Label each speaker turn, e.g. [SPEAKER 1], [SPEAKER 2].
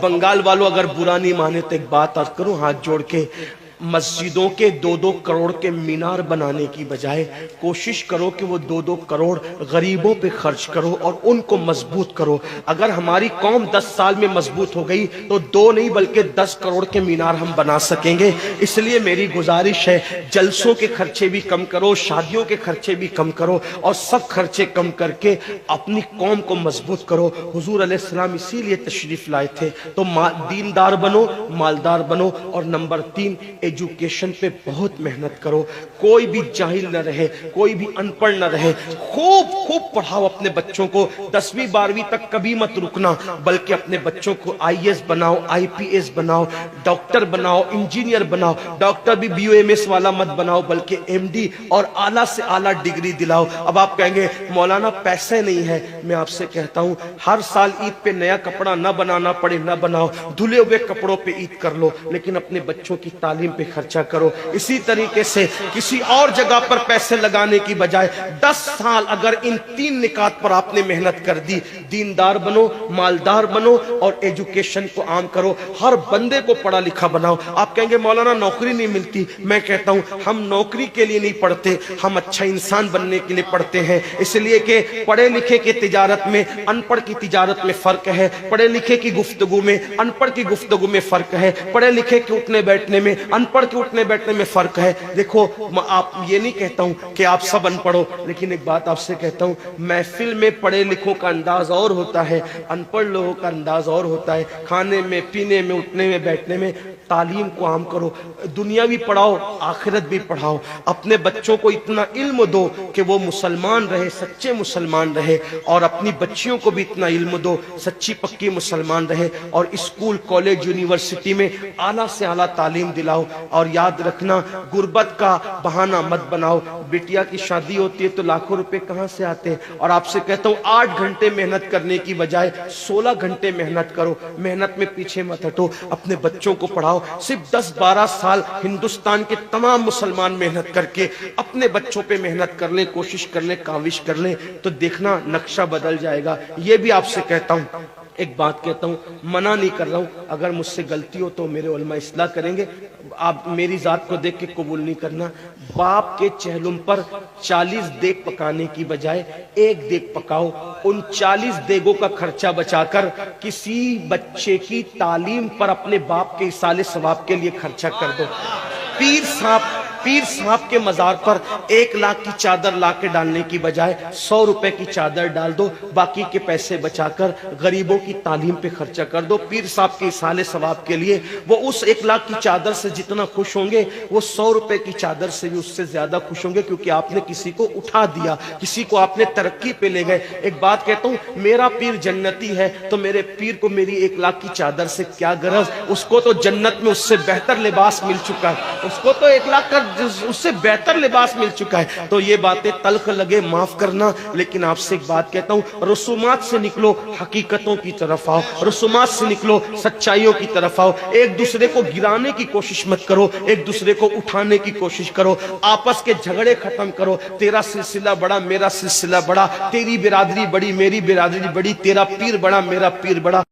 [SPEAKER 1] بنگال والوں اگر برا نہیں مانے تو ایک بات عرض کروں ہاتھ جوڑ کے، مسجدوں کے 2-2 کروڑ کے مینار بنانے کی بجائے کوشش کرو کہ وہ 2-2 کروڑ غریبوں پہ خرچ کرو اور ان کو مضبوط کرو۔ اگر ہماری قوم 10 سال میں مضبوط ہو گئی تو 2 نہیں بلکہ 10 کروڑ کے مینار ہم بنا سکیں گے۔ اس لیے میری گزارش ہے جلسوں کے خرچے بھی کم کرو، شادیوں کے خرچے بھی کم کرو، اور سب خرچے کم کر کے اپنی قوم کو مضبوط کرو۔ حضور علیہ السلام اسی لیے تشریف لائے تھے۔ تو دیندار بنو، مالدار بنو، اور نمبر 3 ایجوکیشن پہ بہت محنت کرو۔ کوئی بھی جاہل نہ رہے، کوئی بھی ان پڑھ نہ رہے، خوب پڑھاؤ اپنے بچوں کو۔ 10ویں 12ویں تک کبھی مت رکنا، بلکہ اپنے بچوں کو IAS بناؤ، IPS بناؤ، ڈاکٹر بناؤ، انجینئر بناؤ۔ ڈاکٹر بھی BUMS والا مت بناؤ بلکہ MD اور اعلیٰ سے اعلیٰ ڈگری دلاؤ۔ اب آپ کہیں گے مولانا پیسے نہیں ہے، میں آپ سے کہتا ہوں ہر سال عید پہ نیا کپڑا نہ بنانا پڑے نہ بناؤ، دھلے ہوئے کپڑوں پہ عید کر لو، لیکن اپنے بچوں کی تعلیم پہ خرچہ کرو۔ اسی طریقے سے کسی اور جگہ پر پیسے لگانے کی بجائے 10 سال اگر ان 3 نکات پر آپ نے محنت کر دی، دیندار بنو، مالدار بنو اور ایجوکیشن کو عام کرو، ہر بندے کو پڑھا لکھا بناؤ۔ آپ کہیں گے مولانا نوکری نہیں ملتی، میں کہتا ہوں ہم نوکری کے لیے نہیں پڑھتے، ہم اچھا انسان بننے کے لیے پڑھتے ہیں۔ اس لیے کہ پڑھے لکھے کی تجارت میں ان پڑھ کی تجارت میں فرق ہے، پڑھے لکھے کی گفتگو میں ان پڑھ کی گفتگو میں فرق ہے، پڑھے لکھے کے اٹھنے بیٹھنے میں ان پڑھ کے اٹھنے بیٹھنے میں فرق ہے۔ دیکھو آپ یہ نہیں کہتا ہوں کہ آپ سب ان پڑھو، لیکن ایک بات آپ سے کہتا ہوں محفل میں پڑھے لکھوں کا انداز اور ہوتا ہے، ان پڑھ لوگوں کا انداز اور ہوتا ہے۔ کھانے میں، پینے میں، اٹھنے میں، بیٹھنے میں تعلیم کو عام کرو، دنیا بھی پڑھاؤ، آخرت بھی پڑھاؤ۔ اپنے بچوں کو اتنا علم دو کہ وہ مسلمان رہے، سچے مسلمان رہے، اور اپنی بچیوں کو بھی اتنا علم دو سچی پکی مسلمان رہے، اور اسکول، کالج، یونیورسٹی میں اعلیٰ سے اعلیٰ تعلیم دلاؤ۔ اور یاد رکھنا غربت کا بہانہ مت بناؤ۔ بیٹیا کی شادی ہوتی ہے تو لاکھوں روپے کہاں سے آتے ہیں، اور آپ سے کہتا ہوں 8 گھنٹے محنت کرنے کی بجائے 16 گھنٹے محنت کرو، محنت میں پیچھے مت ہٹو، اپنے بچوں کو پڑھاؤ۔ صرف 10-12 سال ہندوستان کے تمام مسلمان محنت کر کے اپنے بچوں پہ محنت کر لیں، کوشش کر لیں، کاوش کر لیں، تو دیکھنا نقشہ بدل جائے گا۔ یہ بھی آپ سے کہتا ہوں، ایک بات کہتا ہوں، منع نہیں کر رہا ہوں، اگر مجھ سے غلطی ہو تو میرے علماء اصلاح کریں گے، آپ میری ذات کو دیکھ کے قبول نہیں کرنا۔ باپ کے چہلم پر 40 دیگ پکانے کی بجائے 1 دیگ پکاؤ، ان 40 دیگوں کا خرچہ بچا کر کسی بچے کی تعلیم پر اپنے باپ کے ایصال ثواب کے لیے خرچہ کر دو۔ پیر صاحب کے مزار پر 1 لاکھ کی چادر لا کے ڈالنے کی بجائے 100 روپے کی چادر ڈال دو، باقی کے پیسے بچا کر غریبوں کی تعلیم پہ خرچہ کر دو۔ پیر صاحب کے ایصال ثواب کے لیے وہ اس 1 لاکھ کی چادر سے جتنا خوش ہوں گے وہ 100 روپے کی چادر سے بھی اس سے زیادہ خوش ہوں گے، کیونکہ آپ نے کسی کو اٹھا دیا، کسی کو آپ نے ترقی پہ لے گئے۔ ایک بات کہتا ہوں، میرا پیر جنتی ہے تو میرے پیر کو میری 1 لاکھ کی چادر سے کیا غرض، اس کو تو جنت میں اس سے بہتر لباس مل چکا ہے، اس کو تو 1 لاکھ کا اس سے بہتر لباس مل چکا ہے۔ تو یہ باتیں تلخ لگے معاف کرنا، لیکن آپ سے ایک بات کہتا ہوں، رسومات سے نکلو، حقیقتوں کی طرف آؤ، رسومات سے نکلو، سچائیوں کی طرف آؤ۔ ایک دوسرے کو گرانے کی کوشش مت کرو، ایک دوسرے کو اٹھانے کی کوشش کرو، آپس کے جھگڑے ختم کرو۔ تیرا سلسلہ بڑا، میرا سلسلہ بڑا، تیری برادری بڑی، میری برادری بڑی، تیرا پیر بڑا، میرا پیر بڑا۔